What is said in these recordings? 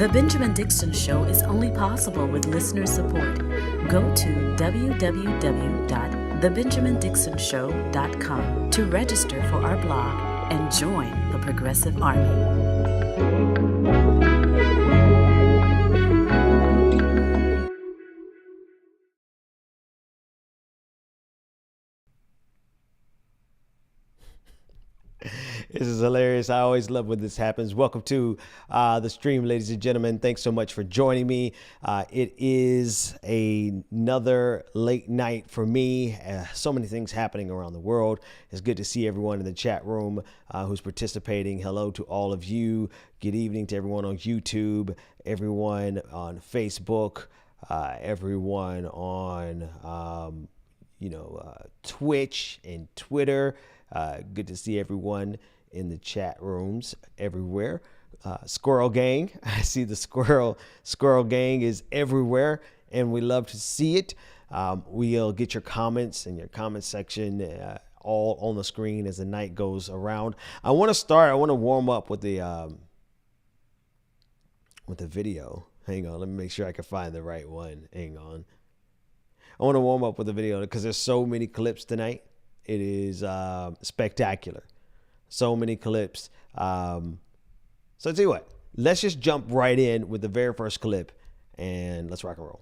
The Benjamin Dixon Show is only possible with listener support. Go to www.thebenjamindixonshow.com to register for our blog and join the Progressive Army. This is hilarious. I always love when this happens. Welcome to the stream, ladies and gentlemen. Thanks so much for joining me. It is another late night for me. So many things happening around the world. It's good to see everyone in the chat room who's participating. Hello to all of you. Good evening to everyone on YouTube, everyone on Facebook, everyone on Twitch and Twitter. Good to see everyone in the chat rooms everywhere. Squirrel Gang, I see the Squirrel Gang is everywhere, and we love to see it. We'll get your comments in your comment section all on the screen as the night goes around. I want to warm up with the video. Hang on, let me make sure I can find the right one. Hang on. I want to warm up with the video because there's so many clips tonight. It is spectacular. So many clips. So I'll tell you what, let's just jump right in with the very first clip and let's rock and roll.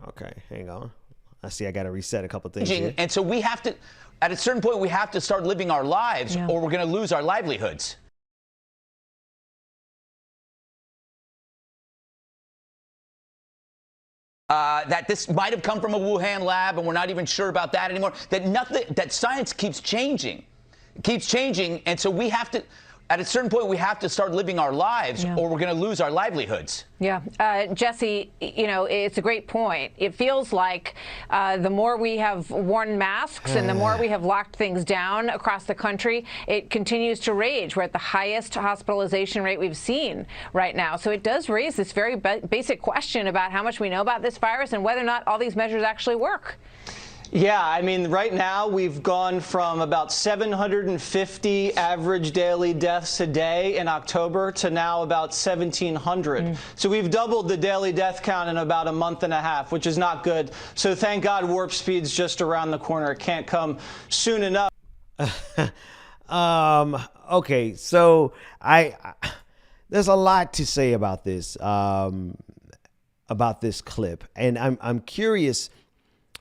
Okay, hang on. I see I got to reset a couple things here. And so we have to, at a certain point, we have to start living our lives or we're going to lose our livelihoods. That this might have come from a Wuhan lab, and we're not even sure about that anymore. That science keeps changing, and so we have to, at a certain point, we have to start living our lives, or we're going to lose our livelihoods. Yeah, Jesse, it's a great point. It feels like the more we have worn masks and the more we have locked things down across the country, it continues to rage. We're at the highest hospitalization rate we've seen right now. So it does raise this very basic question about how much we know about this virus and whether or not all these measures actually work. Yeah, I mean, right now we've gone from about 750 average daily deaths a day in October to now about 1,700. So we've doubled the daily death count in about a month and a half, which is not good. So thank God warp speed's just around the corner. It can't come soon enough. Okay, so there's a lot to say about this clip, and I'm curious.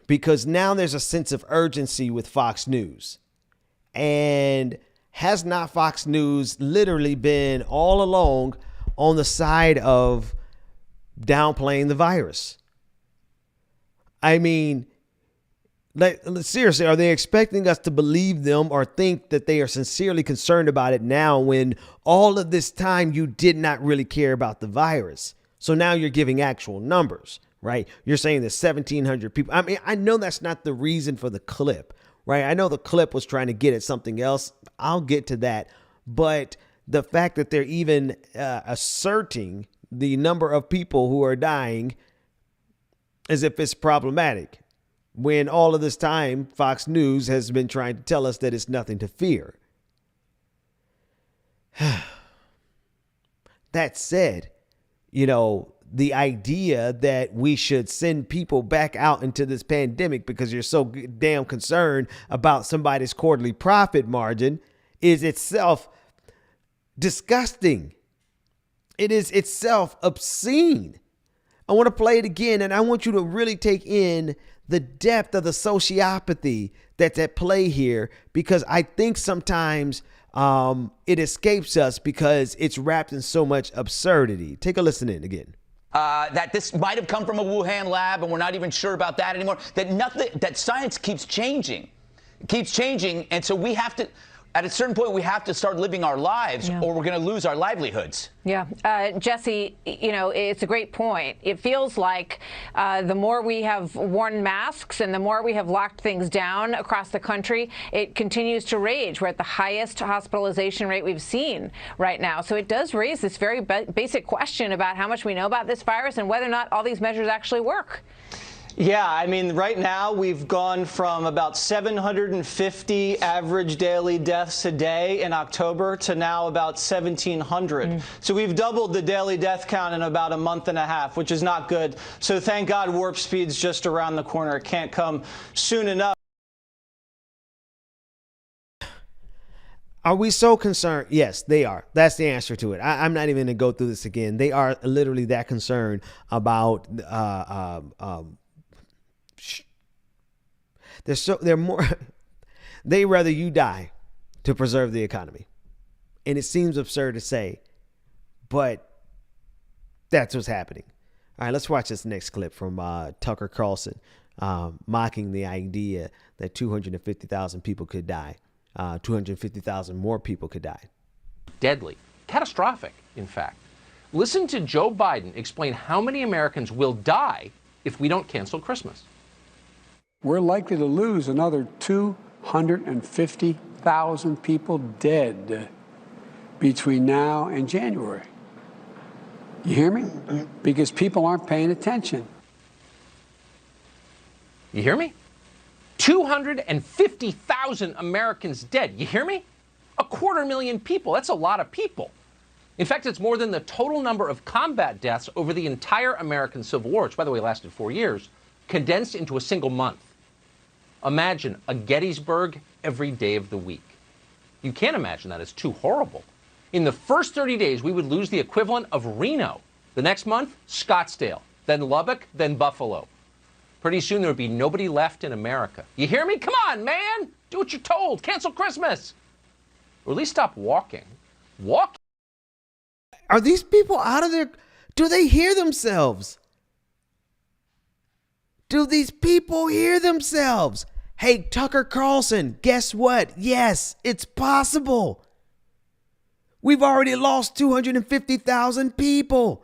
Because now there's a sense of urgency with Fox News. And has not Fox News literally been all along on the side of downplaying the virus? I mean, seriously, are they expecting us to believe them or think that they are sincerely concerned about it now when all of this time you did not really care about the virus? So now you're giving actual numbers. Right. You're saying there's 1,700 people. I mean, I know that's not the reason for the clip. Right. I know the clip was trying to get at something else. I'll get to that. But the fact that they're even asserting the number of people who are dying as if it's problematic when all of this time Fox News has been trying to tell us that it's nothing to fear. That said, the idea that we should send people back out into this pandemic because you're so damn concerned about somebody's quarterly profit margin is itself disgusting. It is itself obscene. I want to play it again, and I want you to really take in the depth of the sociopathy that's at play here, because I think sometimes it escapes us because it's wrapped in so much absurdity. Take a listen in again. That this might have come from a Wuhan lab, and we're not even sure about that anymore. That science keeps changing, and so we have to, at a certain point, we have to start living our lives, or we're going to lose our livelihoods. Yeah, Jesse, it's a great point. It feels like the more we have worn masks and the more we have locked things down across the country, it continues to rage. We're at the highest hospitalization rate we've seen right now. So it does raise this very basic question about how much we know about this virus and whether or not all these measures actually work. Yeah, I mean, right now we've gone from about 750 average daily deaths a day in October to now about 1,700. So we've doubled the daily death count in about a month and a half, which is not good. So thank God warp speed's just around the corner. It can't come soon enough. Are we so concerned? Yes, they are. That's the answer to it. I'm not even going to go through this again. They are literally that concerned about they're more they rather you die to preserve the economy. And it seems absurd to say, but that's what's happening. All right, let's watch this next clip from Tucker Carlson mocking the idea that 250,000 people could die. 250,000 more people could die. Deadly, catastrophic, in fact. Listen to Joe Biden explain how many Americans will die if we don't cancel Christmas. We're likely to lose another 250,000 people dead between now and January. You hear me? Because people aren't paying attention. You hear me? 250,000 Americans dead. You hear me? 250,000 people. That's a lot of people. In fact, it's more than the total number of combat deaths over the entire American Civil War, which, by the way, lasted 4 years, condensed into a single month. Imagine a Gettysburg every day of the week. You can't imagine that. It's too horrible. In the first 30 days, we would lose the equivalent of Reno. The next month, Scottsdale, then Lubbock, then Buffalo. Pretty soon there would be nobody left in America. You hear me? Come on, man! Do what you're told. Cancel Christmas. Or at least stop walking. Walk. Are these people out of their... Do they hear themselves? Do these people hear themselves? Hey, Tucker Carlson, guess what? Yes, it's possible. We've already lost 250,000 people.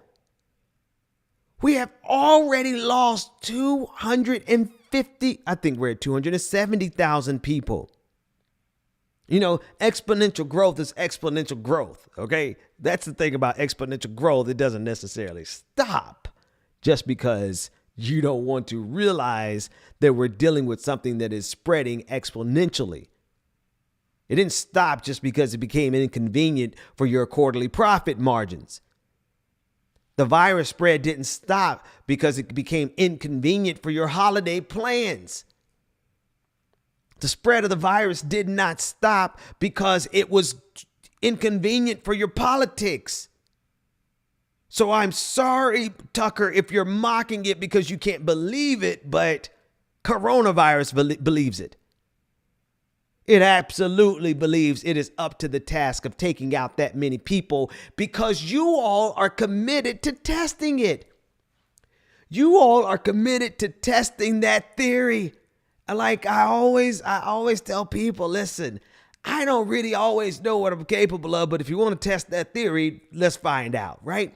We have already lost 250, I think we're at 270,000 people. You know, exponential growth is exponential growth, okay? That's the thing about exponential growth. It doesn't necessarily stop just because you don't want to realize that we're dealing with something that is spreading exponentially. It didn't stop just because it became inconvenient for your quarterly profit margins. The virus spread didn't stop because it became inconvenient for your holiday plans. The spread of the virus did not stop because it was inconvenient for your politics. So I'm sorry, Tucker, if you're mocking it because you can't believe it, but coronavirus believes it. It absolutely believes it is up to the task of taking out that many people because you all are committed to testing it. You all are committed to testing that theory. Like I always tell people, listen, I don't really always know what I'm capable of, but if you want to test that theory, let's find out, right?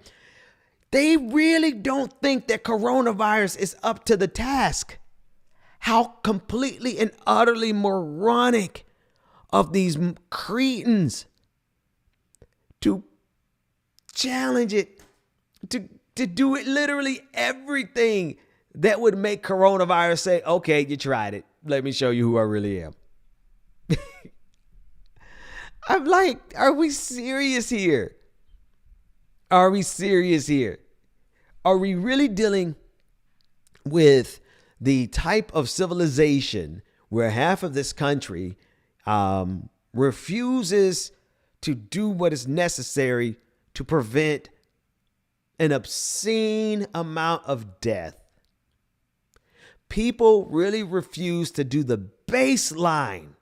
They really don't think that coronavirus is up to the task. How completely and utterly moronic of these cretins to challenge it, to do it literally everything that would make coronavirus say, okay, you tried it. Let me show you who I really am. I'm like, are we serious here? Are we serious here? Are we really dealing with the type of civilization where half of this country refuses to do what is necessary to prevent an obscene amount of death? People really refuse to do the baseline.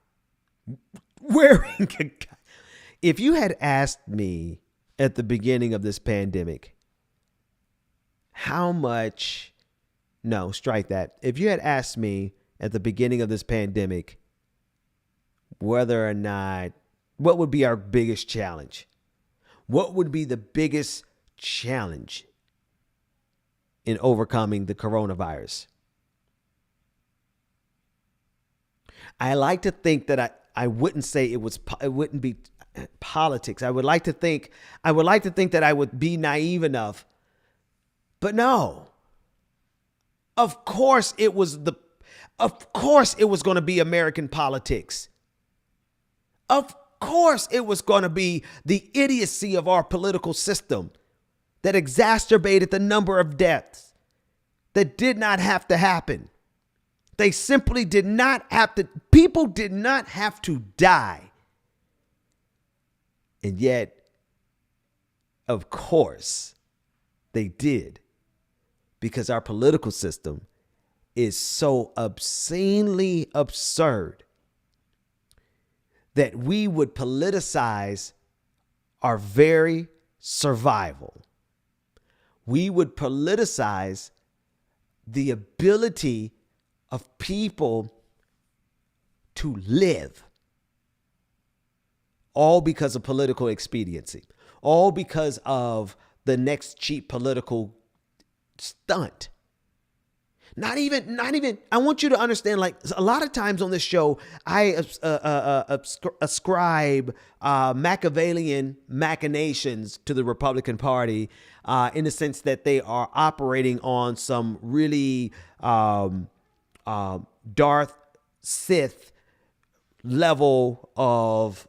If you had asked me at the beginning of this pandemic, strike that. If you had asked me at the beginning of this pandemic whether or not, what would be our biggest challenge? What would be the biggest challenge in overcoming the coronavirus? I like to think that I wouldn't say it wouldn't be politics. I would like to think that I would be naive enough, but no. Of course it was going to be American politics. Of course it was going to be the idiocy of our political system that exacerbated the number of deaths that did not have to happen. They simply did not have to, people did not have to die. And yet, of course, they did. Because our political system is so obscenely absurd that we would politicize our very survival. We would politicize the ability of people to live, all because of political expediency, all because of the next cheap political stunt. Not even, I want you to understand, like, a lot of times on this show, I ascribe Machiavellian machinations to the Republican Party in the sense that they are operating on some really Darth Sith level of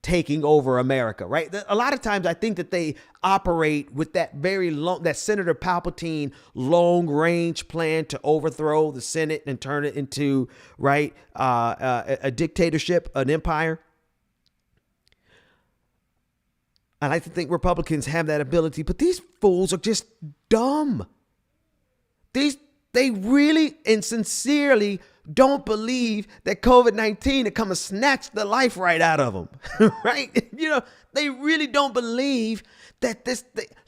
taking over America, right? A lot of times I think that they operate with that that Senator Palpatine long range plan to overthrow the Senate and turn it into, right, a dictatorship, an empire. I like to think Republicans have that ability, but these fools are just dumb. They really and sincerely don't believe that COVID-19 to come and snatch the life right out of them, right? You know, they really don't believe that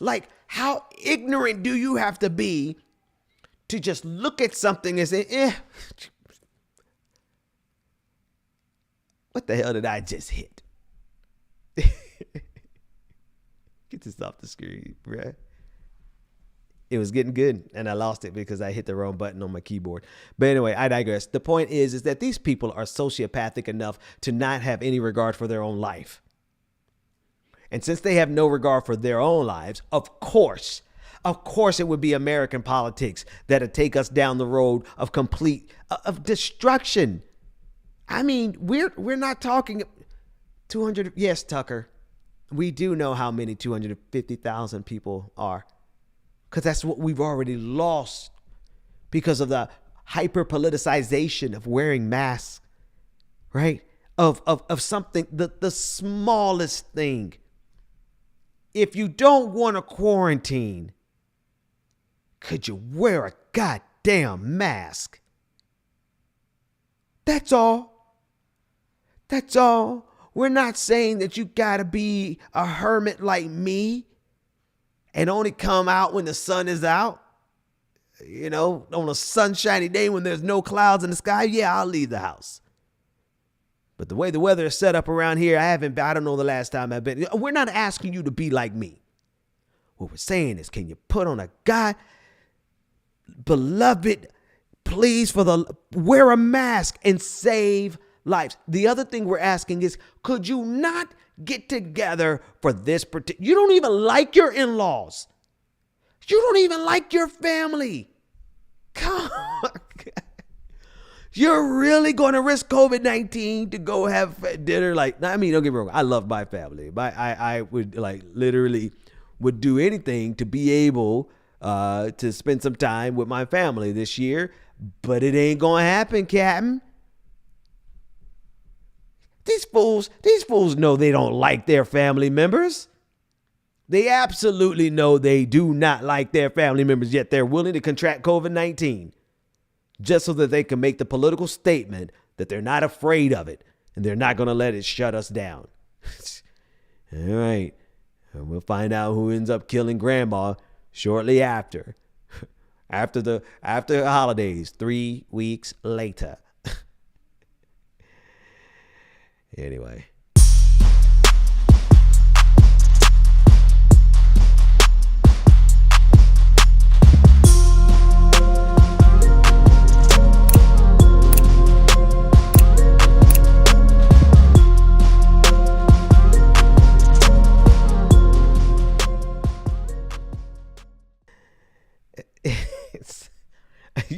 like, how ignorant do you have to be to just look at something and say, what the hell did I just hit? Get this off the screen, bruh. It was getting good, and I lost it because I hit the wrong button on my keyboard. But anyway, I digress. The point is that these people are sociopathic enough to not have any regard for their own life. And since they have no regard for their own lives, of course it would be American politics that'd take us down the road of complete of destruction. I mean, we're not talking 200. Yes, Tucker, we do know how many 250,000 people are. Because that's what we've already lost because of the hyper politicization of wearing masks, right? Of something, the smallest thing. If you don't want to quarantine, could you wear a goddamn mask? That's all. That's all. We're not saying that you gotta be a hermit like me and only come out when the sun is out. You know, on a sunshiny day when there's no clouds in the sky, yeah, I'll leave the house. But the way the weather is set up around here, I don't know the last time I've been. We're not asking you to be like me. What we're saying is, can you put on a beloved, please, wear a mask and save lives. The other thing we're asking is, could you not get together for this particular? You don't even like your in-laws. You don't even like your family. Come on. You're really going to risk COVID-19 to go have dinner? Like, I mean, don't get me wrong. I love my family. I would literally would do anything to be able to spend some time with my family this year, but it ain't going to happen, Captain. These fools know they don't like their family members. They absolutely know they do not like their family members, yet they're willing to contract COVID-19 just so that they can make the political statement that they're not afraid of it and they're not going to let it shut us down. All right. And we'll find out who ends up killing grandma shortly after. After the holidays, 3 weeks later. Anyway.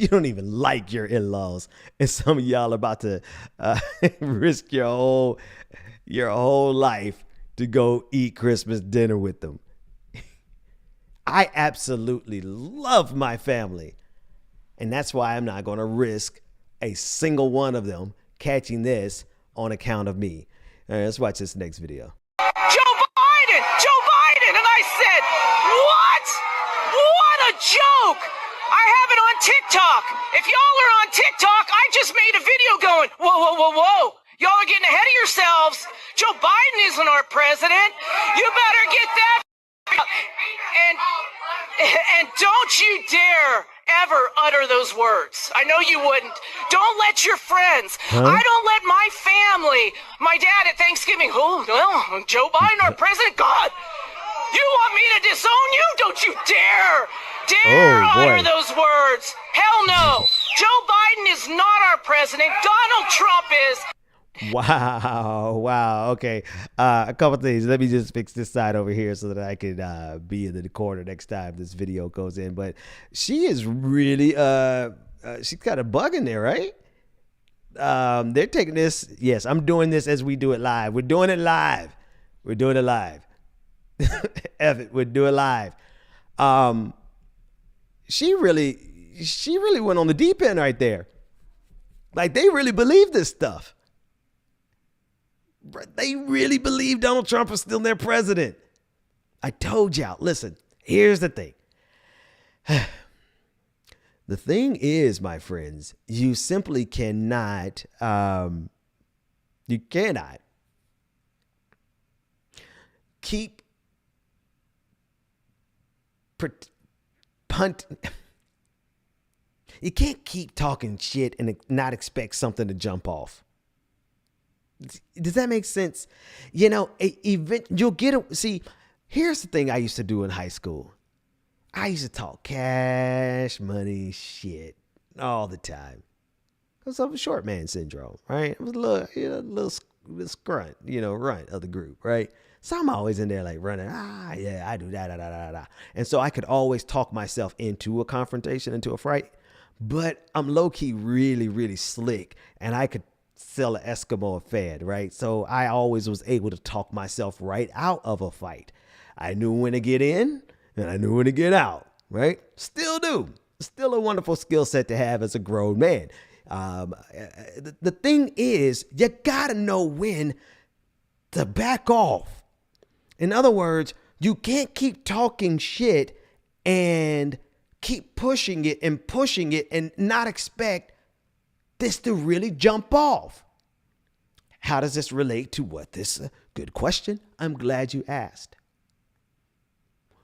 you don't even like your in-laws, and some of y'all are about to risk your whole life to go eat Christmas dinner with them. I absolutely love my family, and that's why I'm not going to risk a single one of them catching this on account of me. All right, let's watch this next video. Joe Biden. And I said, what? What a joke. I have it on TikTok. If y'all are on TikTok, I just made a video going, whoa. Y'all are getting ahead of yourselves. Joe Biden isn't our president. You better get that. And don't you dare ever utter those words. I know you wouldn't. Don't let your friends. I don't let my family, my dad at Thanksgiving, Joe Biden, our president, God, you want me to disown you? Don't you dare utter those words. Hell no. Joe Biden is not our president. Donald Trump is. Wow. Okay. A couple things. Let me just fix this side over here so that I can be in the corner next time this video goes in. But she is really, she's kind of bugging there, right? They're taking this. Yes, I'm doing this as we do it live. We're doing it live. F it, we're doing it live. She really went on the deep end right there. Like, they really believe this stuff. They really believe Donald Trump is still their president. I told y'all, listen, here's the thing. The thing is, my friends, you simply cannot, you can't keep talking shit and not expect something to jump off. Does that make sense? You know, you'll get it. See, here's the thing I used to do in high school. I used to talk cash, money, shit all the time. Because of short man syndrome, right? I was a little scrunt, runt of the group, right? So I'm always in there like running, yeah, I do that. And so I could always talk myself into a confrontation, into a fight. But I'm low-key really, really slick. And I could sell an Eskimo a fed, right? So I always was able to talk myself right out of a fight. I knew when to get in and I knew when to get out, right? Still do. Still a wonderful skill set to have as a grown man. The thing is, you gotta know when to back off. In other words, you can't keep talking shit and keep pushing it and not expect this to really jump off. How does this relate to what this? Good question. I'm glad you asked.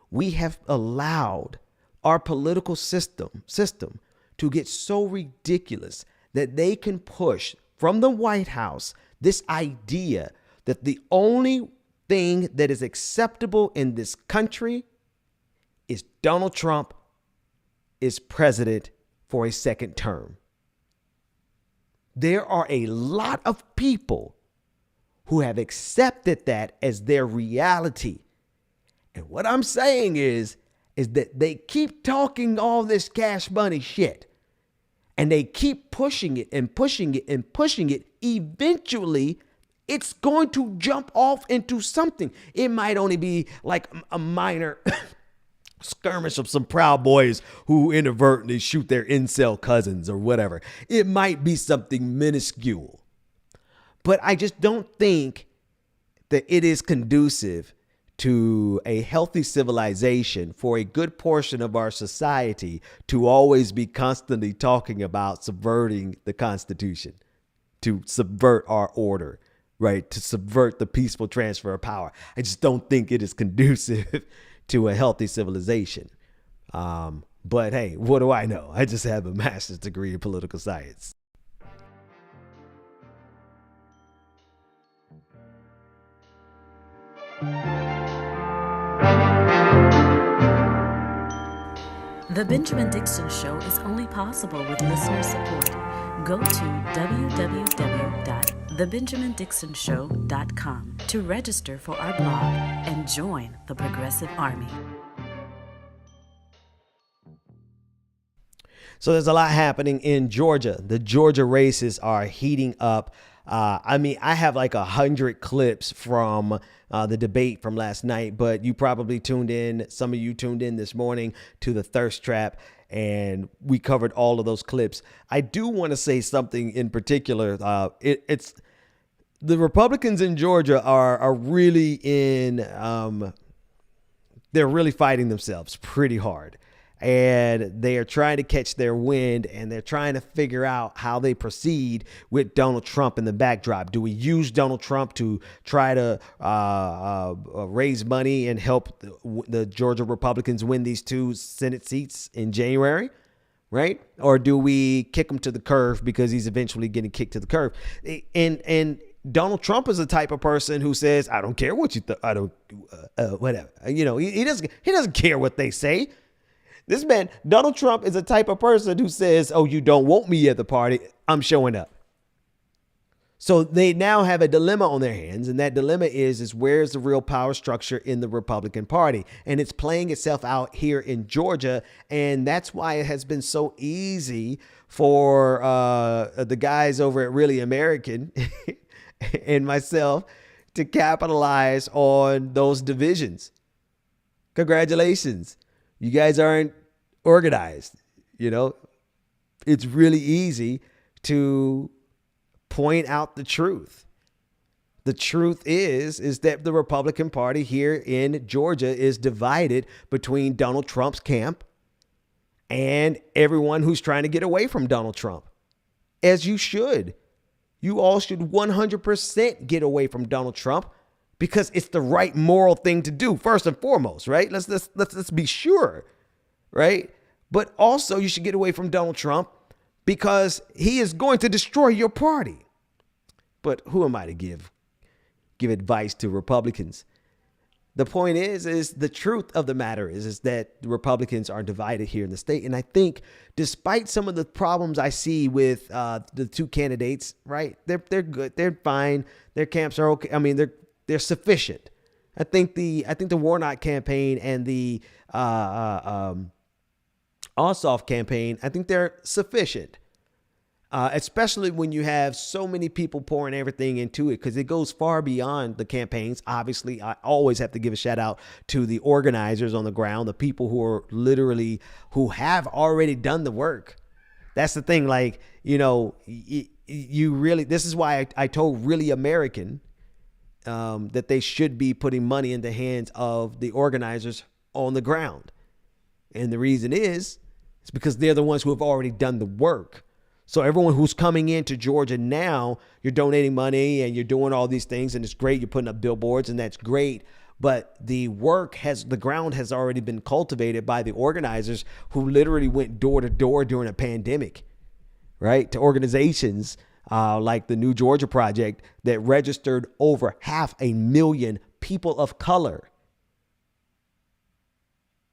We have allowed our political system to get so ridiculous that they can push from the White House this idea that the only thing that is acceptable in this country is Donald Trump is president for a second term. There are a lot of people who have accepted that as their reality. And what I'm saying is that they keep talking all this cash money shit. And they keep pushing it and pushing it and pushing it. Eventually, it's going to jump off into something. It might only be like a minor skirmish of some Proud Boys who inadvertently shoot their incel cousins or whatever. It might be something minuscule. But I just don't think that it is conducive to a healthy civilization for a good portion of our society to always be constantly talking about subverting the Constitution, to subvert our order, right? To subvert the peaceful transfer of power. I just don't think it is conducive to a healthy civilization. But hey, what do I know? I just have a master's degree in political science. The Benjamin Dixon Show is only possible with listener support. Go to www.thebenjamindixonshow.com to register for our blog and join the Progressive Army. So there's a lot happening in Georgia. The Georgia races are heating up. I have like 100 clips from the debate from last night, but you probably tuned in. Some of you tuned in this morning to the Thirst Trap, and we covered all of those clips. I do want to say something in particular. It's the Republicans in Georgia are really they're really fighting themselves pretty hard. And they are trying to catch their wind, and they're trying to figure out how they proceed with Donald Trump in the backdrop. Do we use Donald Trump to try to raise money and help the Georgia Republicans win these 2 Senate seats in January? Right? Or do we kick him to the curb because he's eventually getting kicked to the curb? And Donald Trump is the type of person who says, I don't care what you I don't, whatever. He doesn't care what they say. This man, Donald Trump, is a type of person who says, oh, you don't want me at the party, I'm showing up. So they now have a dilemma on their hands. And that dilemma is where's the real power structure in the Republican Party? And it's playing itself out here in Georgia. And that's why it has been so easy for the guys over at Really American and myself to capitalize on those divisions. Congratulations. You guys aren't organized. It's really easy to point out the truth. The truth is that the Republican Party here in Georgia is divided between Donald Trump's camp and everyone who's trying to get away from Donald Trump. As you should. You all should 100% get away from Donald Trump because it's the right moral thing to do, first and foremost, right? Let's be sure, right? But also you should get away from Donald Trump because he is going to destroy your party. But who am I to give advice to Republicans? The point is the truth of the matter is that the Republicans are divided here in the state. And I think despite some of the problems I see with the 2 candidates, right, they're good. They're fine. Their camps are okay. I mean, they're sufficient. I think the Warnock campaign and the Ossoff campaign, I think they're sufficient. Especially when you have so many people pouring everything into it, because it goes far beyond the campaigns. Obviously, I always have to give a shout out to the organizers on the ground, the people who have already done the work. That's the thing. Like, you really, this is why I told Really American that they should be putting money in the hands of the organizers on the ground. And the reason is because they're the ones who have already done the work. So everyone who's coming into Georgia now, you're donating money and you're doing all these things, and it's great. You're putting up billboards, and that's great. But the ground has already been cultivated by the organizers who literally went door to door during a pandemic, right? To organizations like the New Georgia Project that registered over 500,000 people of color.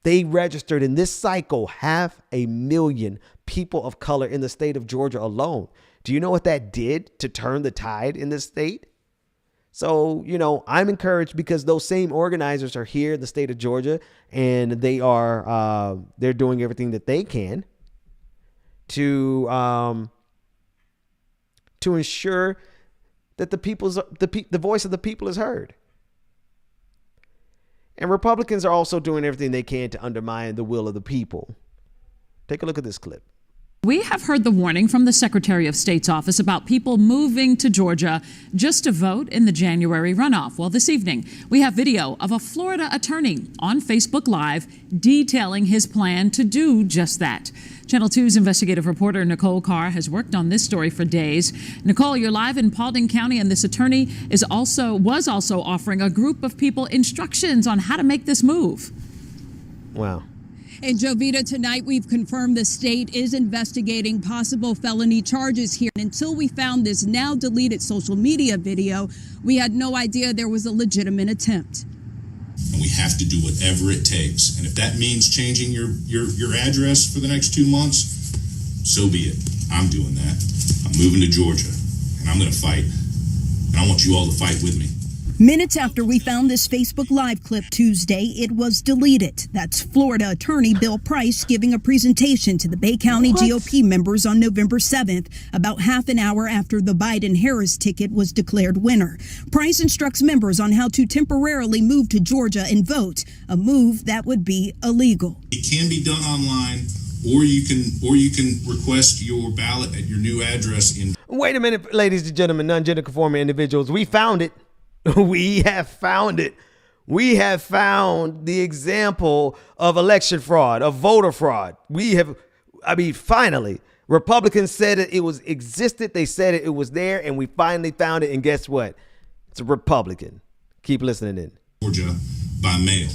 They registered in this cycle 500,000 people of color in the state of Georgia alone. Do you know what that did to turn the tide in this state? So, I'm encouraged because those same organizers are here in the state of Georgia, and they're doing everything that they can to ensure that the voice of the people is heard. And Republicans are also doing everything they can to undermine the will of the people. Take a look at this clip. We have heard the warning from the Secretary of State's office about people moving to Georgia just to vote in the January runoff. Well, this evening, we have video of a Florida attorney on Facebook Live detailing his plan to do just that. Channel 2's investigative reporter Nicole Carr has worked on this story for days. Nicole, you're live in Paulding County, and this attorney was also offering a group of people instructions on how to make this move. Wow. And Jovita, tonight we've confirmed the state is investigating possible felony charges here. And until we found this now deleted social media video, we had no idea there was a legitimate attempt. And we have to do whatever it takes. And if that means changing your address for the next 2 months, so be it. I'm doing that. I'm moving to Georgia, and I'm going to fight. And I want you all to fight with me. Minutes after we found this Facebook Live clip Tuesday, it was deleted. That's Florida attorney Bill Price giving a presentation to the Bay County GOP members on November 7th, about half an hour after the Biden-Harris ticket was declared winner. Price instructs members on how to temporarily move to Georgia and vote, a move that would be illegal. It can be done online, or you can request your ballot at your new address in. Wait a minute, ladies and gentlemen, non-gender conforming individuals. We found it. We have found it. We have found the example of election fraud, of voter fraud. Finally, Republicans said it was existed. They said it was there, and we finally found it. And guess what? It's a Republican. Keep listening in. Georgia by mail.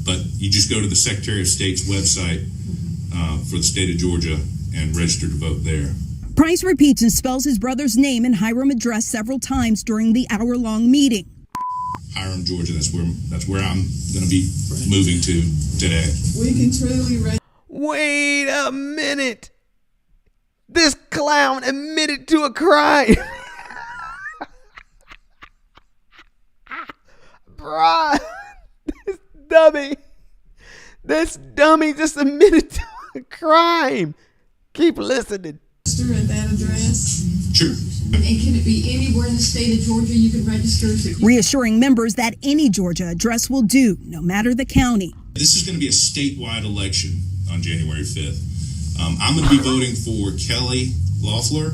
But you just go to the Secretary of State's website for the state of Georgia and register to vote there. Price repeats and spells his brother's name and Hiram address several times during the hour-long meeting. Hiram, Georgia, that's where I'm going to be moving to today. We can truly Wait a minute. This clown admitted to a crime. Bruh, this dummy just admitted to a crime. Keep listening. Register at that address? Sure. And can it be anywhere in the state of Georgia you can register? Reassuring members that any Georgia address will do, no matter the county. This is going to be a statewide election on January 5th. I'm going to be voting for Kelly Loeffler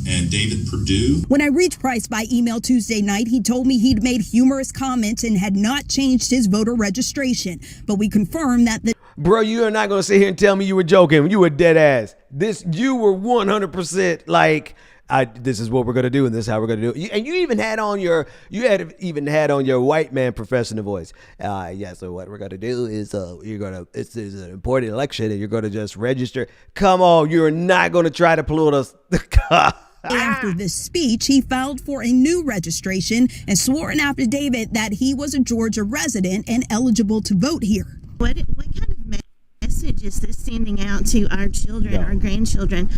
and David Perdue. When I reached Price by email Tuesday night, he told me he'd made humorous comments and had not changed his voter registration. But we confirmed that Bro, you are not going to sit here and tell me you were joking. You were dead ass. You were 100% like, this is what we're going to do and this is how we're going to do it. And you even had on your white man professional voice. So what we're going to do is this is an important election and you're going to just register. Come on, you're not going to try to pull us. After this speech, he filed for a new registration and swore an affidavit that he was a Georgia resident and eligible to vote here. What kind of message is this sending out to our children, our grandchildren,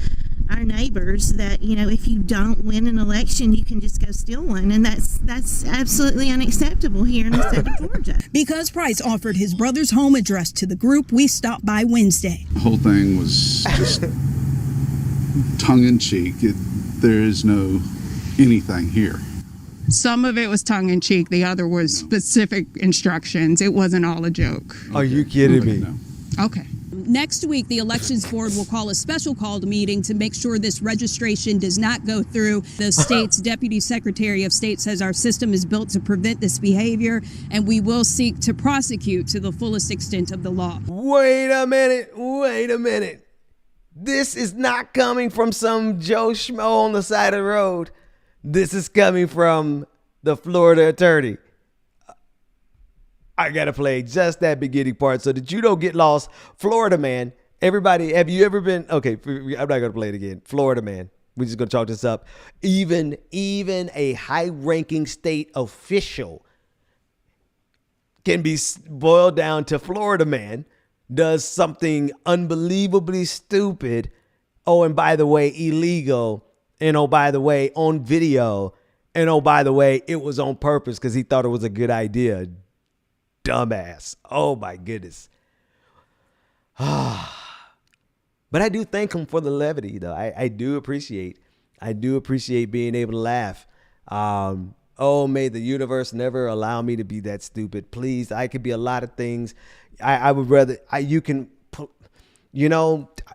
our neighbors, that, if you don't win an election, you can just go steal one? And that's absolutely unacceptable here in the state of Georgia. Because Price offered his brother's home address to the group, we stopped by Wednesday. The whole thing was just tongue-in-cheek. There is no anything here. Some of it was tongue-in-cheek. The other was specific instructions. It wasn't all a joke. Are you kidding me? No. Okay. Next week, the Elections Board will call a special called meeting to make sure this registration does not go through. The state's Deputy Secretary of State says our system is built to prevent this behavior, and we will seek to prosecute to the fullest extent of the law. Wait a minute. This is not coming from some Joe Schmo on the side of the road. This is coming from the Florida attorney. I got to play just that beginning part so that you don't get lost. Florida man. Everybody, have you ever been? Okay, I'm not going to play it again. Florida man. We're just going to chalk this up. Even a high-ranking state official can be boiled down to Florida man does something unbelievably stupid. Oh, and by the way, illegal. And oh, by the way, on video. And oh, by the way, it was on purpose because he thought it was a good idea. Dumbass. Oh, my goodness. But I do thank him for the levity, though. I do appreciate being able to laugh. May the universe never allow me to be that stupid. Please, I could be a lot of things. I would rather,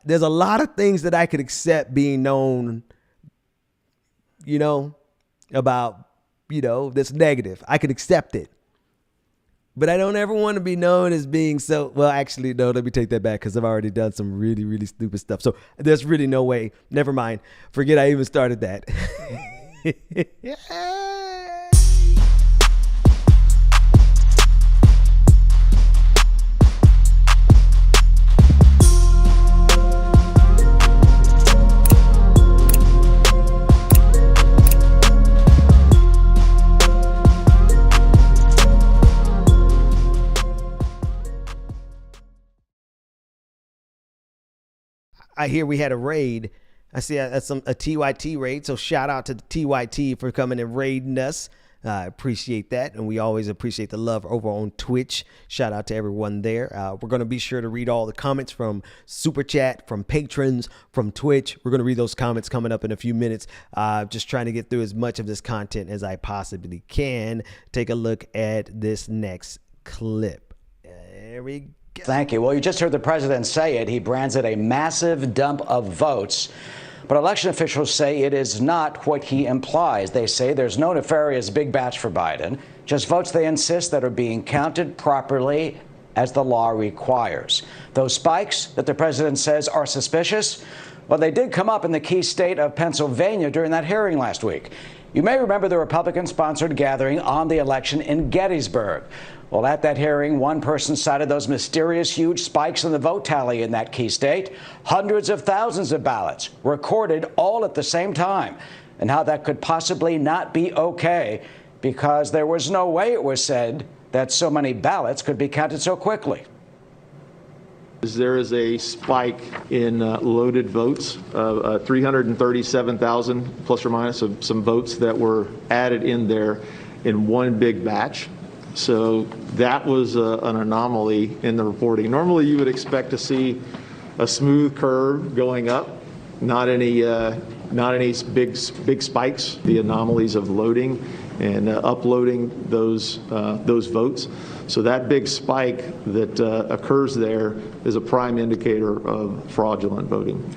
there's a lot of things that I could accept being known, about, that's negative. I could accept it. But I don't ever want to be known as being so, well, actually, no, let me take that back because I've already done some really, really stupid stuff. So there's really no way. Never mind. Forget I even started that. I hear we had a raid. I see a TYT raid. So shout out to the TYT for coming and raiding us. I appreciate that. And we always appreciate the love over on Twitch. Shout out to everyone there. We're going to be sure to read all the comments from Super Chat, from patrons, from Twitch. We're going to read those comments coming up in a few minutes. Just trying to get through as much of this content as I possibly can. Take a look at this next clip. There we go. Thank you. Well, you just heard the president say it. He brands it a massive dump of votes. But election officials say it is not what he implies. They say there's no nefarious big batch for Biden, just votes they insist that are being counted properly as the law requires. Those spikes that the president says are suspicious, well, they did come up in the key state of Pennsylvania during that hearing last week. You may remember the Republican-sponsored gathering on the election in Gettysburg. Well, at that hearing, one person cited those mysterious huge spikes in the vote tally in that key state. Hundreds of thousands of ballots recorded all at the same time, and how that could possibly not be okay because there was no way, it was said, that so many ballots could be counted so quickly. There is a spike in loaded votes, 337,000 plus or minus of some votes that were added in there in one big batch. So that was an anomaly in the reporting. Normally you would expect to see a smooth curve going up, not any big spikes, the anomalies of loading and uploading those votes. So that big spike that occurs there is a prime indicator of fraudulent voting.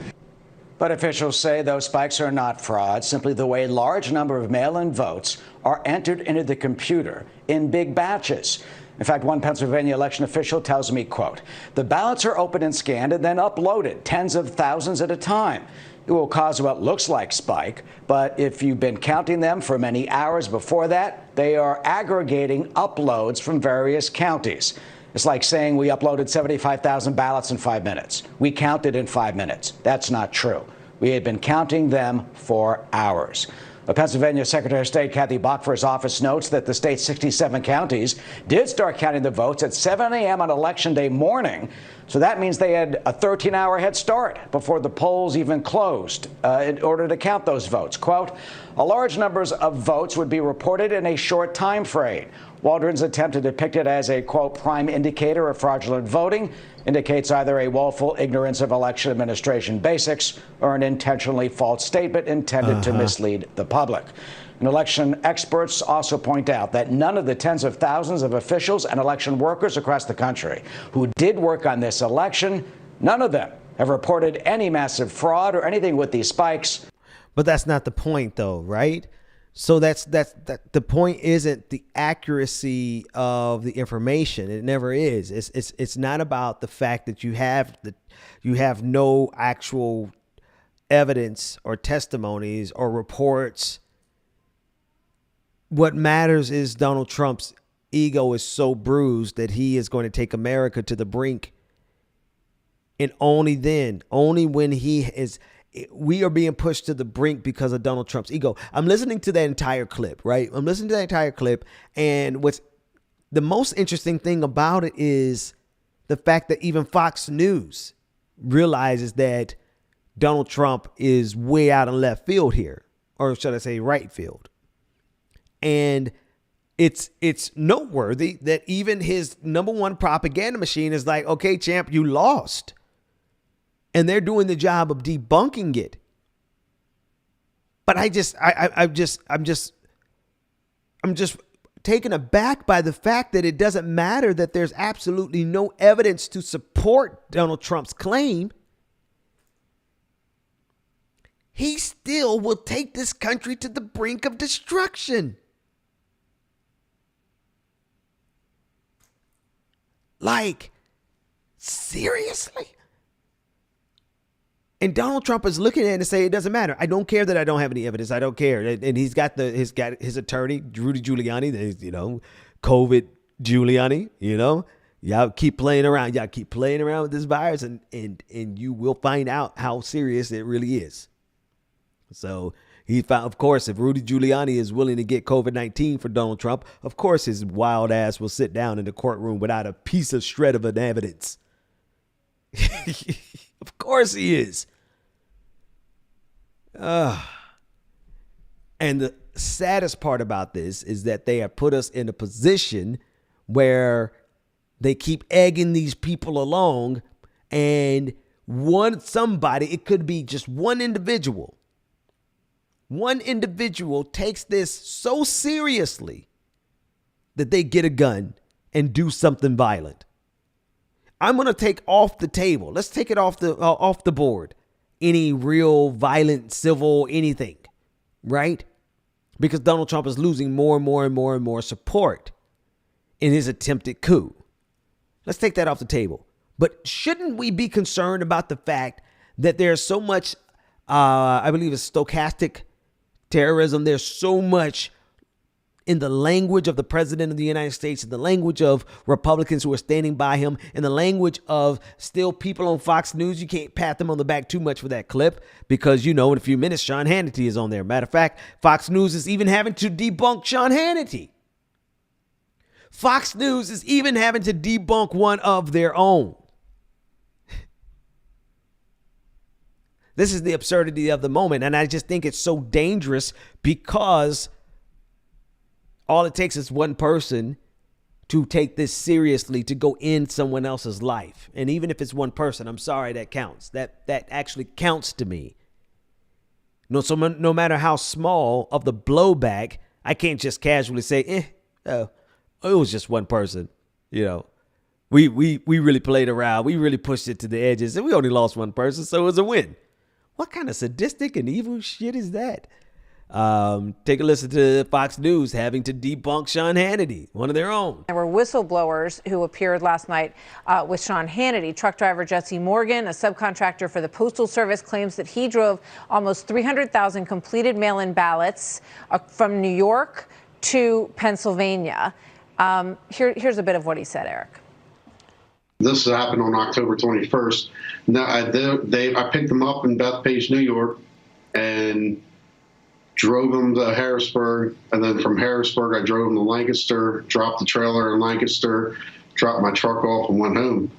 But officials say those spikes are not fraud, simply the way large number of mail-in votes are entered into the computer in big batches. In fact, one Pennsylvania election official tells me, quote, the ballots are opened and scanned and then uploaded tens of thousands at a time. It will cause what looks like spike, but if you've been counting them for many hours before that, they are aggregating uploads from various counties. It's like saying we uploaded 75,000 ballots in 5 minutes. We counted in 5 minutes. That's not true. We had been counting them for hours. Pennsylvania Secretary of State Kathy Bachford's office notes that the state's 67 counties did start counting the votes at 7 a.m. on Election Day morning. So that means they had a 13-hour head start before the polls even closed in order to count those votes. Quote, a large numbers of votes would be reported in a short time frame. Waldron's attempt to depict it as a, quote, prime indicator of fraudulent voting indicates either a woeful ignorance of election administration basics or an intentionally false statement intended to mislead the public. And election experts also point out that none of the tens of thousands of officials and election workers across the country who did work on this election, none of them have reported any massive fraud or anything with these spikes. But that's not the point, though, right? So that's the point isn't the accuracy of the information. It never is. It's not about the fact that you have no actual evidence or testimonies or reports. What matters is Donald Trump's ego is so bruised that he is going to take America to the brink. And only when we are being pushed to the brink because of Donald Trump's ego. I'm listening to that entire clip, right? And what's the most interesting thing about it is the fact that even Fox News realizes that Donald Trump is way out in left field here, or should I say right field. And it's noteworthy that even his number one propaganda machine is like, okay, champ, you lost. And they're doing the job of debunking it. But I'm just taken aback by the fact that it doesn't matter that there's absolutely no evidence to support Donald Trump's claim. He still will take this country to the brink of destruction. Like, seriously? And Donald Trump is looking at it and saying, it doesn't matter. I don't care that I don't have any evidence. I don't care. And he's got his attorney, Rudy Giuliani, COVID Giuliani, y'all keep playing around. Y'all keep playing around with this virus and you will find out how serious it really is. So he found, of course, if Rudy Giuliani is willing to get COVID-19 for Donald Trump, of course, his wild ass will sit down in the courtroom without a piece of shred of an evidence. Of course he is. And saddest part about this is that they have put us in a position where they keep egging these people along, and somebody, it could be just one individual takes this so seriously that they get a gun and do something violent. I'm going to take off the table. Let's take it off the board. Any real violent, civil, anything, right? Because Donald Trump is losing more and more support in his attempted coup. Let's take that off the table. But shouldn't we be concerned about the fact that there's so much, I believe it's stochastic terrorism. There's so much in the language of the president of the United States, in the language of Republicans who are standing by him, in the language of still people on Fox News. You can't pat them on the back too much for that clip because, in a few minutes, Sean Hannity is on there. Matter of fact, Fox News is even having to debunk Sean Hannity. Fox News is even having to debunk one of their own. This is the absurdity of the moment. And I just think it's so dangerous because all it takes is one person to take this seriously, to go in someone else's life. And even if it's one person, I'm sorry, that counts. That actually counts to me. So no matter how small of the blowback, I can't just casually say, it was just one person. We really played around. We really pushed it to the edges, and we only lost one person, so it was a win. What kind of sadistic and evil shit is that? Take a listen to Fox News having to debunk Sean Hannity, one of their own. There were whistleblowers who appeared last night with Sean Hannity. Truck driver Jesse Morgan, a subcontractor for the Postal Service, claims that he drove almost 300,000 completed mail-in ballots from New York to Pennsylvania. Here's a bit of what he said, Eric. This happened on October 21st. Now, I picked them up in Bethpage, New York, and drove them to Harrisburg. And then from Harrisburg, I drove them to Lancaster, dropped the trailer in Lancaster, dropped my truck off, and went home.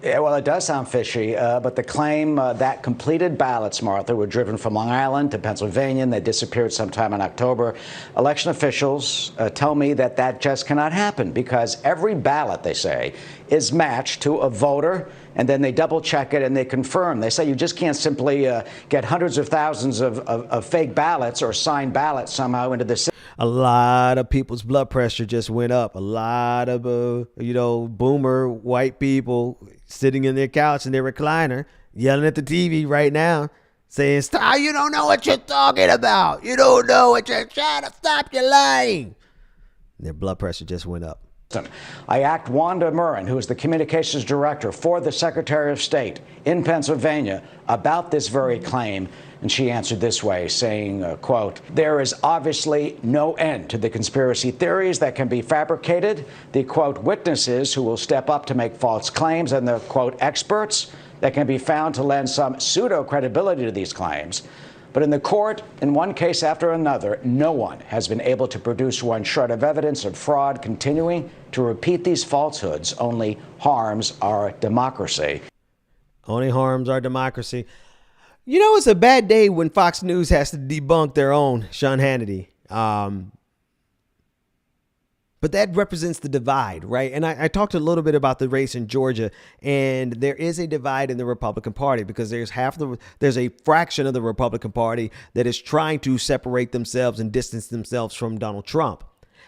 Yeah, well, it does sound fishy, but the claim that completed ballots, Martha, were driven from Long Island to Pennsylvania and they disappeared sometime in October. Election officials tell me that just cannot happen because every ballot, they say, is matched to a voter, and then they double check it and they confirm. They say you just can't simply get hundreds of thousands of fake ballots or signed ballots somehow into the system. A lot of people's blood pressure just went up. A lot of, boomer white people sitting in their couch in their recliner, yelling at the TV right now, saying, "Stop, you don't know what you're talking about. You don't know what you're trying to stop, you're lying." And their blood pressure just went up. I asked Wanda Murren, who is the communications director for the Secretary of State in Pennsylvania, about this very claim. And she answered this way, saying, quote, "There is obviously no end to the conspiracy theories that can be fabricated, the, quote, witnesses who will step up to make false claims, and the, quote, experts that can be found to lend some pseudo-credibility to these claims. But in the court, in one case after another, no one has been able to produce one shred of evidence of fraud. Continuing to repeat these falsehoods only harms our democracy." Only harms our democracy. It's a bad day when Fox News has to debunk their own Sean Hannity. But that represents the divide, right? And I talked a little bit about the race in Georgia, and there is a divide in the Republican Party because there's a fraction of the Republican Party that is trying to separate themselves and distance themselves from Donald Trump.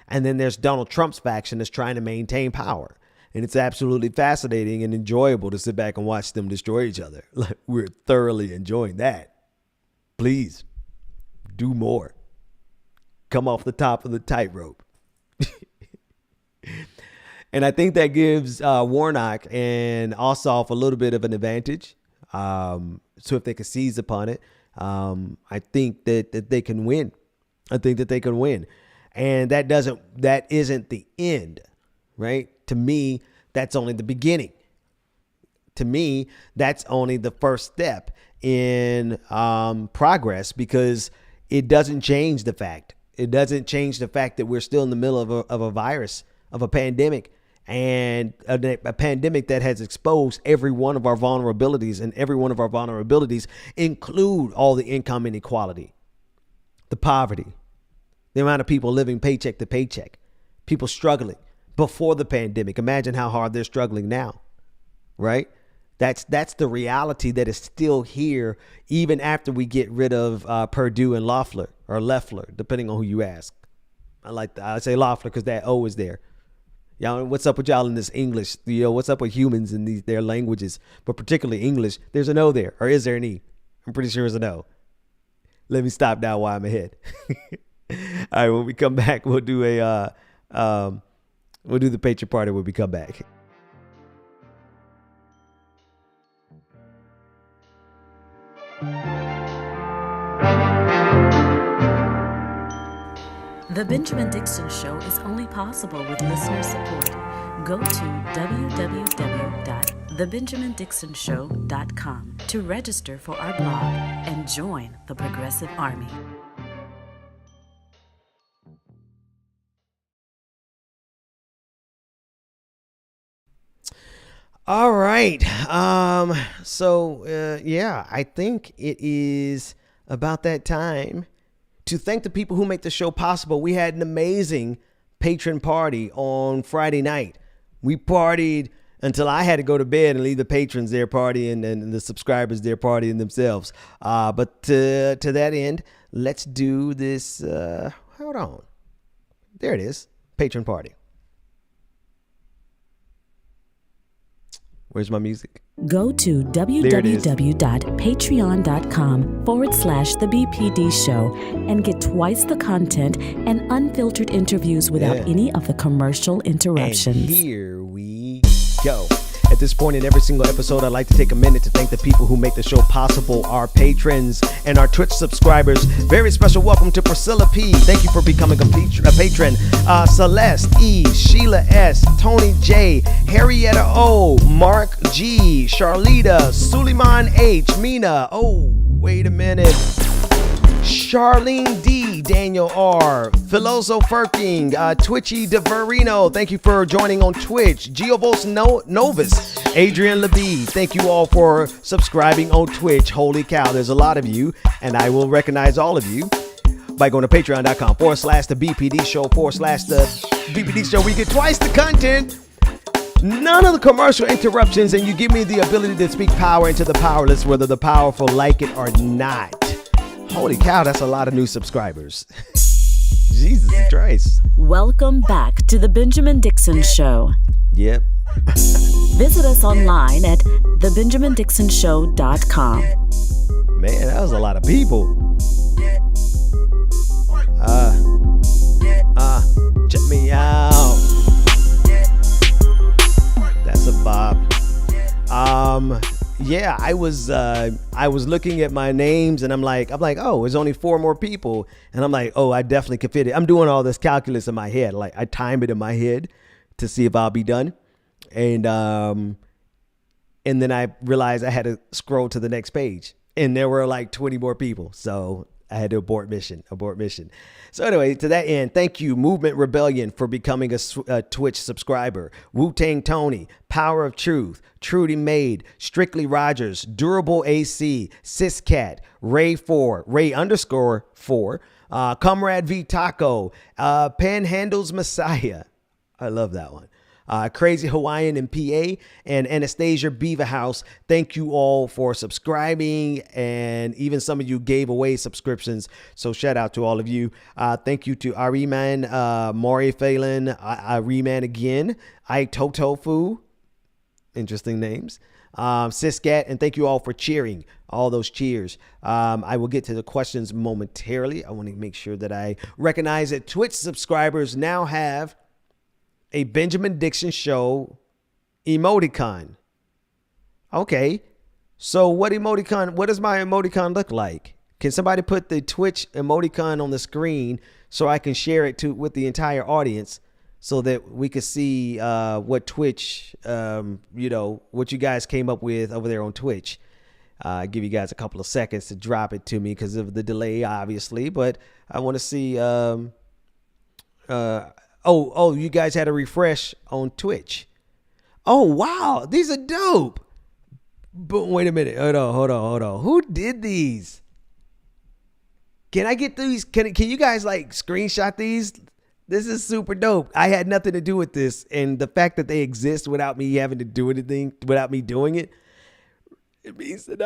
And then there's Donald Trump's faction that's trying to maintain power. And it's absolutely fascinating and enjoyable to sit back and watch them destroy each other. Like, we're thoroughly enjoying that. Please do more. Come off the top of the tightrope. And I think that gives Warnock and Ossoff a little bit of an advantage. So if they can seize upon it, I think that they can win. I think that they can win. And that isn't the end, right? To me, that's only the beginning. To me, that's only the first step in progress, because it doesn't change the fact. It doesn't change the fact that we're still in the middle of a virus, of a pandemic, and a pandemic that has exposed every one of our vulnerabilities, and every one of our vulnerabilities include all the income inequality, the poverty, The amount of people living paycheck to paycheck, people struggling before the pandemic. Imagine how hard they're struggling now, right? That's the reality that is still here even after we get rid of Purdue and Loeffler, depending on who you ask. I say Loeffler because that O is there. Y'all, what's up with y'all in this English? What's up with humans in their languages, but particularly English? There's an O there, or is there an E? I'm pretty sure it's an O. Let me stop now while I'm ahead. All right, when we come back, we'll do the Patriot Party when we come back. The Benjamin Dixon Show is only possible with listener support. Go to www.thebenjamindixonshow.com to register for our blog and join the Progressive Army. All right. I think it is about that time to thank the people who make the show possible. We had an amazing patron party on Friday night. We partied until I had to go to bed and leave the patrons there partying and the subscribers there partying themselves. But to that end, let's do this. Hold on. There it is. Patron party. Where's my music? Go to www.patreon.com/the BPD show and get twice the content and unfiltered interviews without any of the commercial interruptions. And here we go. At this point in every single episode, I'd like to take a minute to thank the people who make the show possible, our patrons and our Twitch subscribers. Very special welcome to Priscilla P. Thank you for becoming a patron. Celeste E, Sheila S, Tony J, Harrietta O, Mark G, Charlita, Suleiman H, Mina. Oh, wait a minute. Charlene D, Daniel R, Filoso Ferking, Twitchy DeVerino, thank you for joining on Twitch. Giovos Novus, Adrian Levy, thank you all for subscribing on Twitch. Holy cow, there's a lot of you, and I will recognize all of you by going to patreon.com/the BPD show /the BPD show. We get twice the content, none of the commercial interruptions, and you give me the ability to speak power into the powerless, whether the powerful like it or not. Holy cow, that's a lot of new subscribers. Jesus Christ. Welcome back to the Benjamin Dixon Show. Yep. Visit us online at thebenjamindixonshow.com. Man, that was a lot of people. Check me out. That's a bop. Yeah, I was looking at my names and I'm like, oh, there's only 4 more people. And I'm like, oh, I definitely could fit it. I'm doing all this calculus in my head. Like I time it in my head to see if I'll be done. And then I realized I had to scroll to the next page and there were like 20 more people. So I had to abort mission. So anyway, to that end, thank you, Movement Rebellion, for becoming a Twitch subscriber. Wu-Tang Tony, Power of Truth, Trudy Maid, Strictly Rogers, Durable AC, Siscat, Ray_4, Comrade V Taco, Panhandles Messiah. I love that one. Crazy Hawaiian in PA, and Anastasia Beaverhouse. Thank you all for subscribing, and even some of you gave away subscriptions. So shout out to all of you. Thank you to Ariman, Maury Phelan, Ariman again, Ike Totofu. Interesting names. Siscat, and thank you all for cheering. All those cheers. I will get to the questions momentarily. I want to make sure that I recognize that Twitch subscribers now have a Benjamin Dixon Show emoticon. Okay. So what does my emoticon look like? Can somebody put the Twitch emoticon on the screen so I can share it with the entire audience so that we could see what Twitch, what you guys came up with over there on Twitch. Give you guys a couple of seconds to drop it to me because of the delay, obviously, but I want to see, Oh, you guys had a refresh on Twitch. Oh, wow. These are dope. But wait a minute. Hold on. Who did these? Can I get these? Can you guys like screenshot these? This is super dope. I had nothing to do with this, and the fact that they exist without me having to do anything, without me doing it, it means that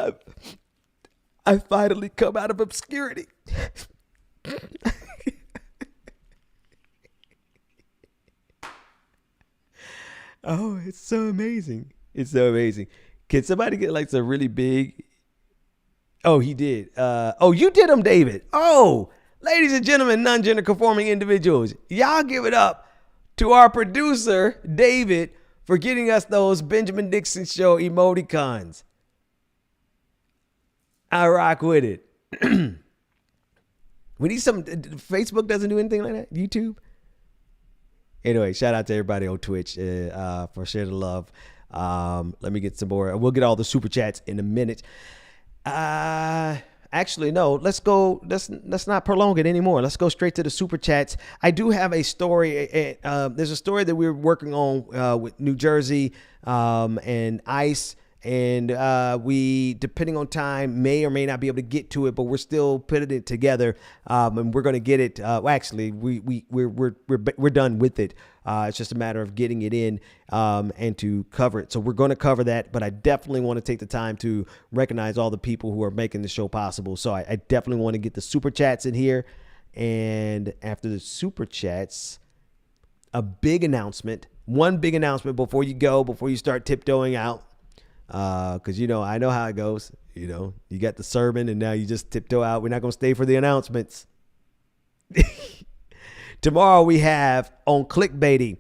I finally come out of obscurity. Oh, it's so amazing. It's so amazing. Can somebody get like some really big? Oh, he did. Oh, you did them, David. Oh, ladies and gentlemen, non-gender conforming individuals, y'all give it up to our producer, David, for getting us those Benjamin Dixon Show emoticons. I rock with it. We need some. Facebook doesn't do anything like that. YouTube. Anyway, shout out to everybody on Twitch for sharing the love. Let me get some more. We'll get all the super chats in a minute. Actually, no. Let's go. Let's not prolong it anymore. Let's go straight to the super chats. I do have a story. There's a story that we're working on with New Jersey and ICE. And we, depending on time, may or may not be able to get to it, but we're still putting it together, and we're going to get it. Actually, we're done with it. It's just a matter of getting it in and to cover it. So we're going to cover that, but I definitely want to take the time to recognize all the people who are making the show possible. So I definitely want to get the super chats in here, and after the super chats, a big announcement. One big announcement before you start tiptoeing out. Because, I know how it goes. You got the sermon and now you just tiptoe out. We're not going to stay for the announcements. Tomorrow we have on Clickbaity,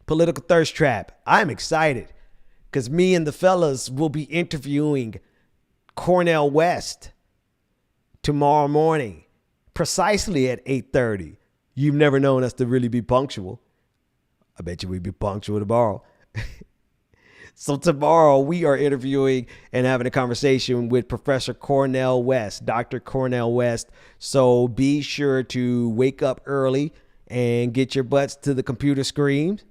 Political Thirst Trap. I'm excited because me and the fellas will be interviewing Cornell West tomorrow morning, precisely at 8:30. You've never known us to really be punctual. I bet you we'd be punctual tomorrow. So tomorrow we are interviewing and having a conversation with Professor Cornell West, Dr. Cornell West. So be sure to wake up early and get your butts to the computer screens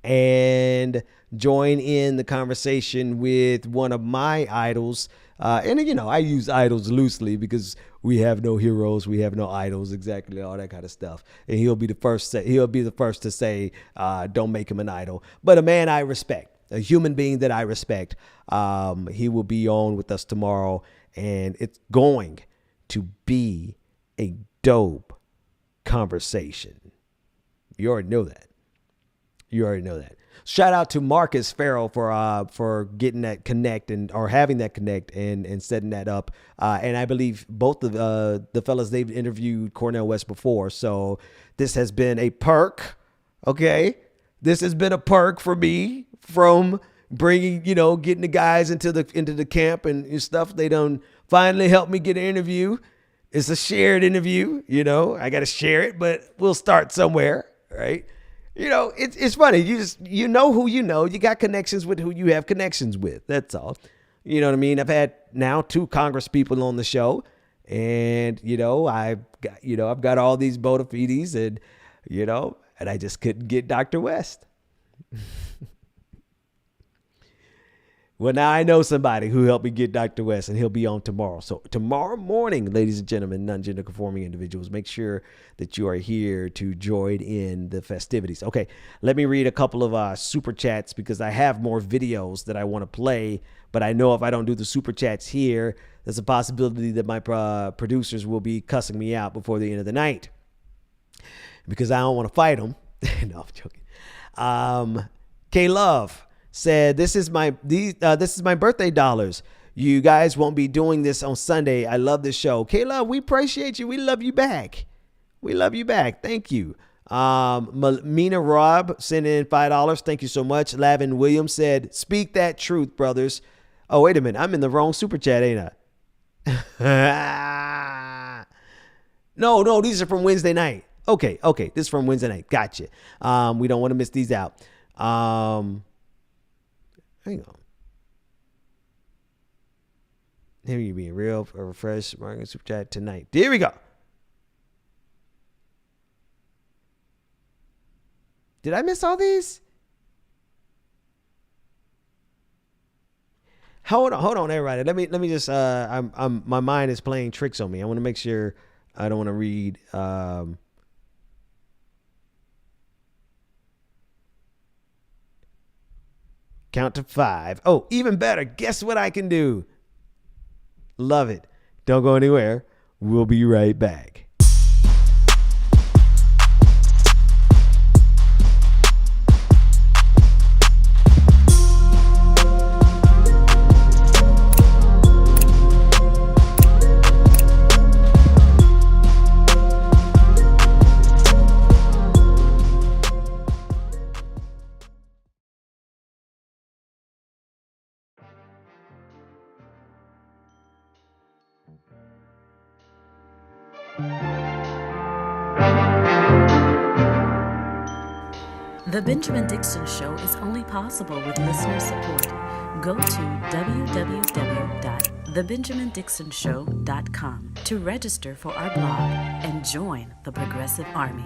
and join in the conversation with one of my idols. And I use idols loosely because we have no heroes, we have no idols, exactly all that kind of stuff. And he'll be the first to say, don't make him an idol, but a man I respect. A human being that I respect. He will be on with us tomorrow, and it's going to be a dope conversation. You already know that. Shout out to Marcus Farrell for getting that connect or having that connect and setting that up. And I believe both of the fellas, they've interviewed Cornell West before, so this has been a perk. Okay, this has been a perk for me. From bringing, getting the guys into the camp and stuff. They done finally helped me get an interview. It's a shared interview, I got to share it, but we'll start somewhere, right? It's funny. You know who you know. You got connections with who you have connections with. That's all. You know what I mean? I've had now 2 Congress people on the show, and I've got all these bona fides, and and I just couldn't get Dr. West. Well, now I know somebody who helped me get Dr. West, and he'll be on tomorrow. So tomorrow morning, ladies and gentlemen, non-gender conforming individuals, make sure that you are here to join in the festivities. Okay, let me read a couple of super chats because I have more videos that I want to play, but I know if I don't do the super chats here, there's a possibility that my producers will be cussing me out before the end of the night because I don't want to fight them. No, I'm joking. K-Love said, this is my birthday dollars. You guys won't be doing this on Sunday. I love this show. Kayla, we appreciate you. We love you back. Thank you. Mina Rob sent in $5. Thank you so much. Lavin Williams said, speak that truth, brothers. Oh, wait a minute. I'm in the wrong super chat, ain't I? No, these are from Wednesday night. Okay. This is from Wednesday night. Gotcha. We don't want to miss these out. Hang on. Here you being real, a refresh, market super chat tonight. There we go. Did I miss all these? Hold on, everybody. Let me just. My mind is playing tricks on me. I want to make sure I don't want to read. Count to 5. Oh, even better. Guess what I can do? Love it. Don't go anywhere. We'll be right back. The Benjamin Dixon Show is only possible with listener support. Go to www.thebenjamindixonshow.com to register for our blog and join the Progressive Army.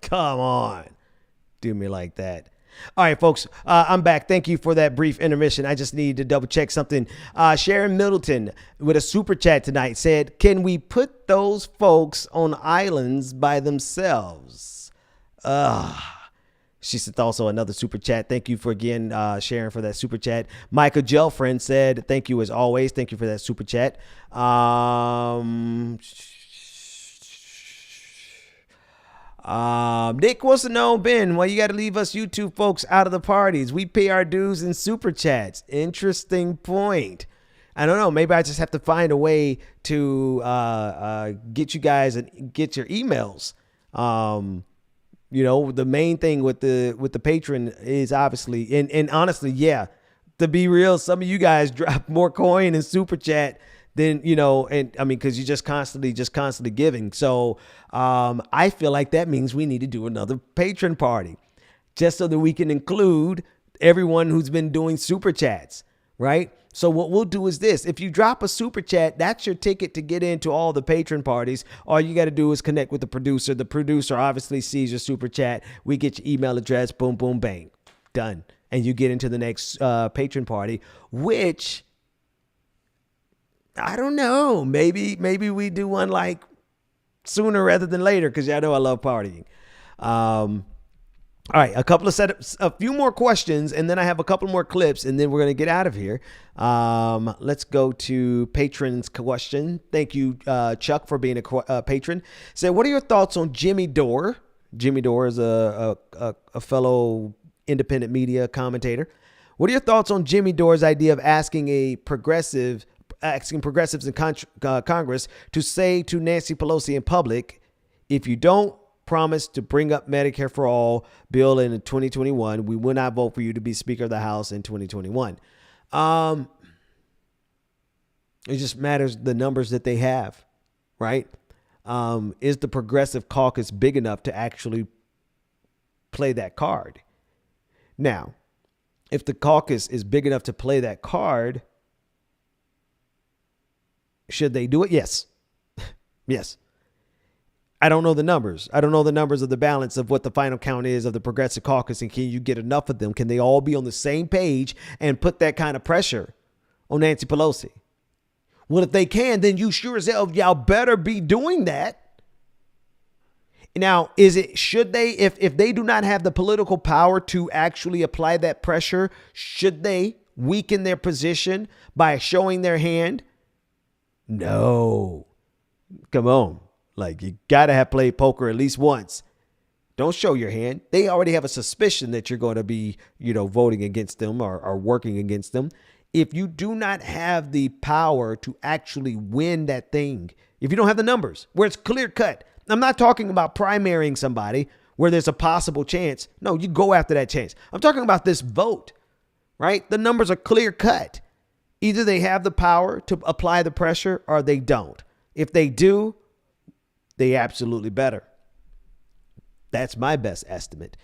Come on. Do me like that. All right, folks, I'm back. Thank you for that brief intermission. I just need to double check something. Sharon Middleton with a super chat tonight said, can we put those folks on islands by themselves? She sent also another super chat. Thank you for again, Sharon, for that super chat. Micah Gelfriend said, thank you as always. Thank you for that super chat. Nick wants to know, Ben, why you got to leave us YouTube folks out of the parties? We pay our dues in super chats. Interesting point. I don't know. Maybe I just have to find a way to get you guys and get your emails. You know, the main thing with the patron is obviously, and honestly, yeah, to be real, some of you guys drop more coin in super chat than, you know, and I mean, because you're just constantly giving. So I feel like that means we need to do another patron party just so that we can include everyone who's been doing super chats, right? So what we'll do is this. If you drop a super chat, that's your ticket to get into all the patron parties. All you got to do is connect with the producer. The producer obviously sees your super chat. We get your email address. Boom, boom, bang. Done. And you get into the next patron party, which I don't know. Maybe we do one like sooner rather than later, because y'all know I love partying. All right, a few more questions, and then I have a couple more clips, and then we're going to get out of here. Let's go to patron's question. Thank you, Chuck, for being a patron. Say, what are your thoughts on Jimmy Dore? Jimmy Dore is a fellow independent media commentator. What are your thoughts on Jimmy Dore's idea of asking progressives in Congress to say to Nancy Pelosi in public, if you don't promise to bring up Medicare for All bill in 2021, we will not vote for you to be Speaker of the House in 2021. It just matters the numbers that they have, right? Is the Progressive Caucus big enough to actually play that card? Now, if the caucus is big enough to play that card, should they do it? Yes. Yes. I don't know the numbers. I don't know the numbers of the balance of what the final count is of the Progressive Caucus, and can you get enough of them? Can they all be on the same page and put that kind of pressure on Nancy Pelosi? Well, if they can, then you sure as hell, y'all better be doing that. Now, should they, if they do not have the political power to actually apply that pressure, should they weaken their position by showing their hand? No. Come on. Like, you got to have played poker at least once. Don't show your hand. They already have a suspicion that you're going to be, voting against them or working against them. If you do not have the power to actually win that thing, if you don't have the numbers where it's clear cut, I'm not talking about primarying somebody where there's a possible chance. No, you go after that chance. I'm talking about this vote, right? The numbers are clear cut. Either they have the power to apply the pressure or they don't. If they do, they absolutely better. That's my best estimate.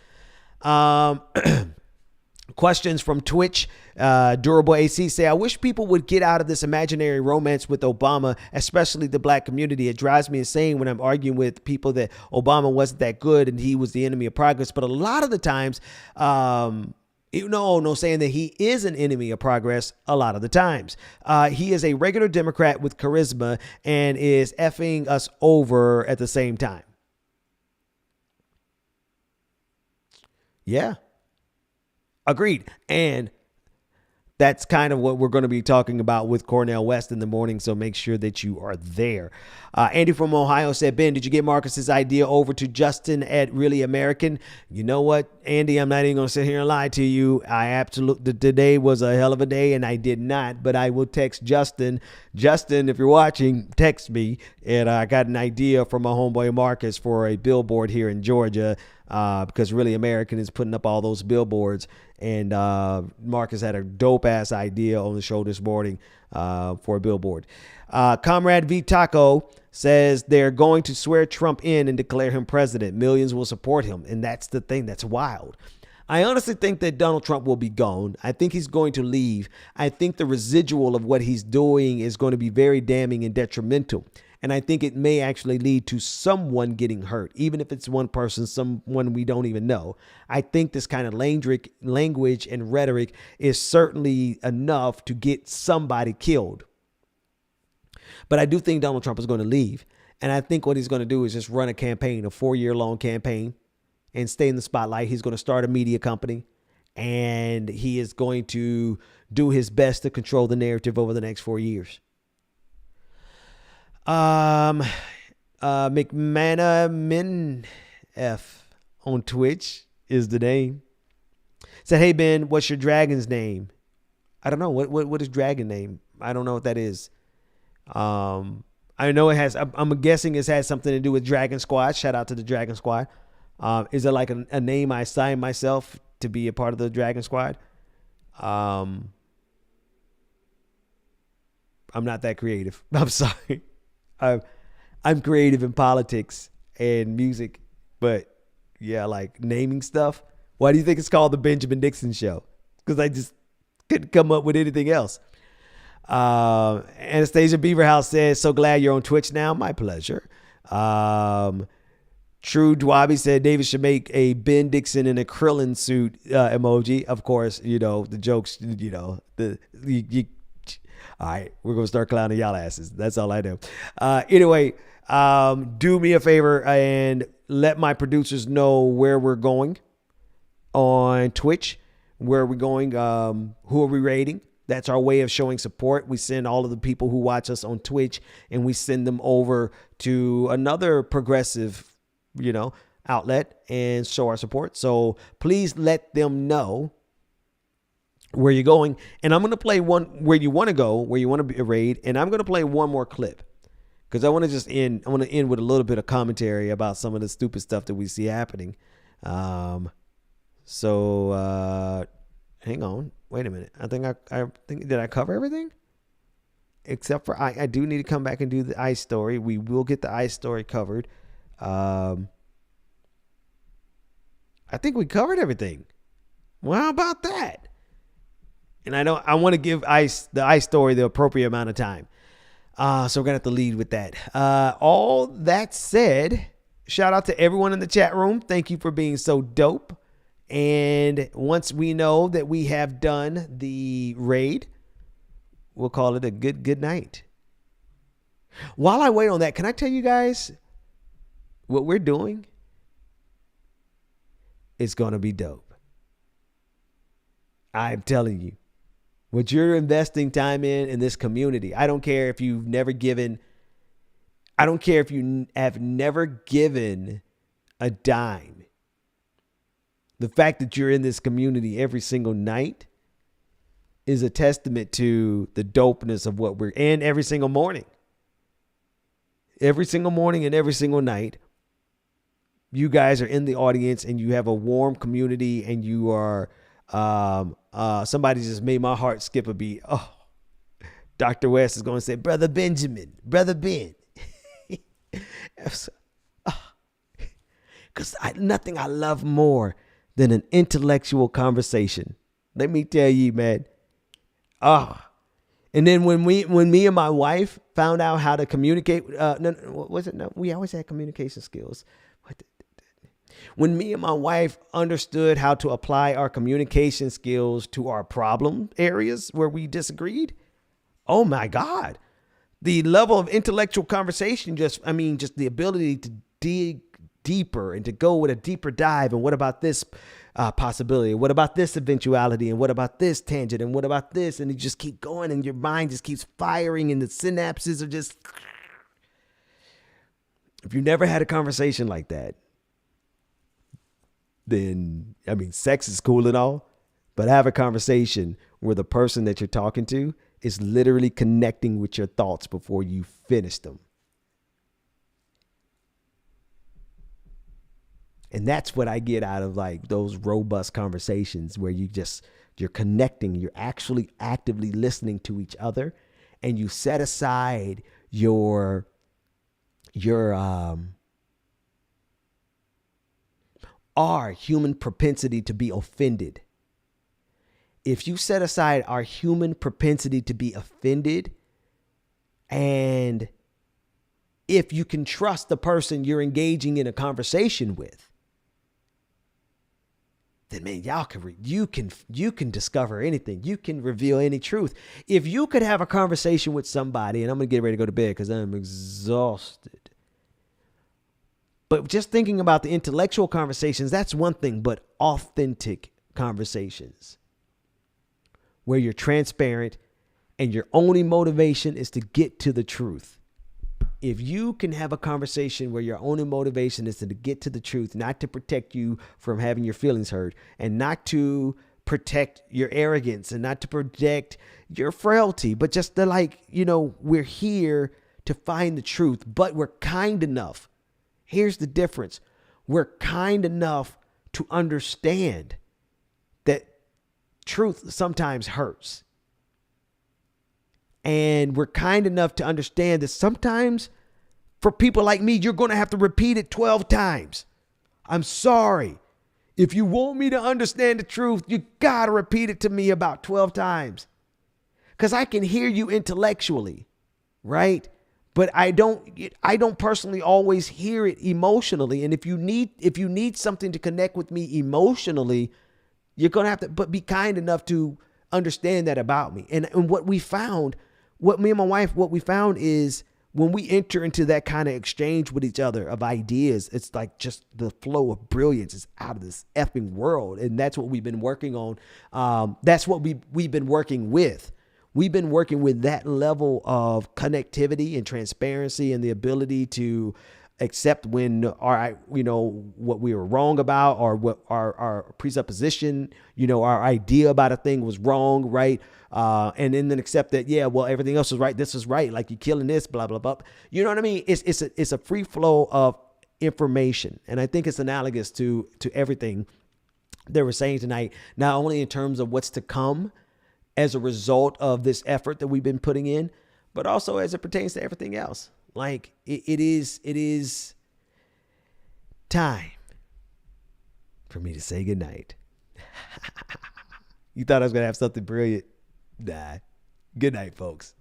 Questions from Twitch. Durable AC say, I wish people would get out of this imaginary romance with Obama, especially the black community. It drives me insane when I'm arguing with people that Obama wasn't that good and he was the enemy of progress. But a lot of the times, No, saying that he is an enemy of progress a lot of the times. He is a regular Democrat with charisma and is effing us over at the same time. Yeah. Agreed. And that's kind of what we're going to be talking about with Cornell West in the morning, so make sure that you are there. Andy from Ohio said, Ben, did you get Marcus's idea over to Justin at Really American? You know what, Andy, I'm not even going to sit here and lie to you. I absolutely, today was a hell of a day, and I did not, but I will text Justin. Justin, if you're watching, text me, and I got an idea from my homeboy Marcus for a billboard here in Georgia, because Really American is putting up all those billboards. And Marcus had a dope-ass idea on the show this morning for a billboard. Comrade V Taco says they're going to swear Trump in and declare him president. Millions will support him. And that's the thing that's wild. I honestly think that Donald Trump will be gone. I think he's going to leave. I think the residual of what he's doing is going to be very damning and detrimental. And I think it may actually lead to someone getting hurt, even if it's one person, someone we don't even know. I think this kind of language and rhetoric is certainly enough to get somebody killed. But I do think Donald Trump is going to leave. And I think what he's going to do is just run a campaign, a 4-year-long campaign, and stay in the spotlight. He's going to start a media company, and he is going to do his best to control the narrative over the next 4 years. McMana Min F on Twitch is the name. Said, hey Ben, what's your dragon's name? I don't know. What is dragon name? I don't know what that is. I know it has, I'm guessing it has something to do with Dragon Squad. Shout out to the Dragon Squad. Is it like a name I signed myself to be a part of the Dragon Squad? I'm not that creative. I'm sorry. I'm creative in politics and music, but yeah, like naming stuff. Why do you think it's called the Benjamin Dixon Show? Because I just couldn't come up with anything else. Anastasia Beaverhouse says, so glad you're on Twitch now. My pleasure. True Dwabi said David should make a Ben Dixon in a Krillin suit emoji. Of course, you know, the jokes, you know, all right, we're going to start clowning y'all asses. That's all I know. Anyway, do me a favor and let my producers know where we're going on Twitch. Where are we going? Who are we rating? That's our way of showing support. We send all of the people who watch us on Twitch, and we send them over to another progressive, you know, outlet and show our support. So please let them know where you're going. And I'm going to play one where you want to go, where you want to be raid. And I'm going to play one more clip because I want to just end. I want to end with a little bit of commentary about some of the stupid stuff that we see happening. So hang on. Wait a minute. I think did I cover everything? Except for I do need to come back and do the ICE story. We will get the ICE story covered. I think we covered everything. Well, how about that? And I want to give the ICE story the appropriate amount of time. So we're going to have to lead with that. All that said, shout out to everyone in the chat room. Thank you for being so dope. And once we know that we have done the raid, we'll call it a good night. While I wait on that, can I tell you guys what we're doing? It's going to be dope. I'm telling you. What you're investing time in this community. I don't care if you've never given. I don't care if you have never given a dime. The fact that you're in this community every single night is a testament to the dopeness of what we're in every single morning. Every single morning and every single night, you guys are in the audience and you have a warm community and you are, somebody just made my heart skip a beat. Oh, Dr. West is going to say, Brother Benjamin, Brother Ben. Because nothing I love more than an intellectual conversation. Let me tell you, man. And then when me and my wife found out how to communicate, we always had communication skills. when me and my wife understood how to apply our communication skills to our problem areas where we disagreed, oh my God, the level of intellectual conversation, just the ability to dig deeper and to go with a deeper dive. And what about this possibility? What about this eventuality? And what about this tangent? And what about this? And you just keep going and your mind just keeps firing and the synapses are just... If you never had a conversation like that, then, sex is cool and all, but have a conversation where the person that you're talking to is literally connecting with your thoughts before you finish them. And that's what I get out of like those robust conversations where you're connecting, you're actually actively listening to each other, and you set aside our human propensity to be offended. If you set aside our human propensity to be offended, and if you can trust the person you're engaging in a conversation with, then man, you can discover anything. You can reveal any truth. If you could have a conversation with somebody, and I'm going to get ready to go to bed because I'm exhausted. But just thinking about the intellectual conversations, that's one thing, but authentic conversations where you're transparent and your only motivation is to get to the truth. If you can have a conversation where your only motivation is to get to the truth, not to protect you from having your feelings hurt, and not to protect your arrogance and not to protect your frailty, but just to we're here to find the truth, but we're kind enough. Here's the difference. We're kind enough to understand that truth sometimes hurts. And we're kind enough to understand that sometimes for people like me, you're going to have to repeat it 12 times. I'm sorry. If you want me to understand the truth, you got to repeat it to me about 12 times. Because I can hear you intellectually, right? But I don't personally always hear it emotionally. And if you need something to connect with me emotionally, you're going to have to be kind enough to understand that about me. And what me and my wife found is when we enter into that kind of exchange with each other of ideas, it's like just the flow of brilliance is out of this effing world. And that's what we've been working on. That's what we've been working with. We've been working with that level of connectivity and transparency and the ability to accept when what we were wrong about, or what our presupposition, our idea about a thing was wrong, right? And then accept that, everything else is right. This is right. Like you're killing this, blah, blah, blah. You know what I mean? It's a free flow of information. And I think it's analogous to everything that we're saying tonight, not only in terms of what's to come as a result of this effort that we've been putting in, but also as it pertains to everything else. Like it is time for me to say goodnight. You thought I was going to have something brilliant? Nah. Good night, folks.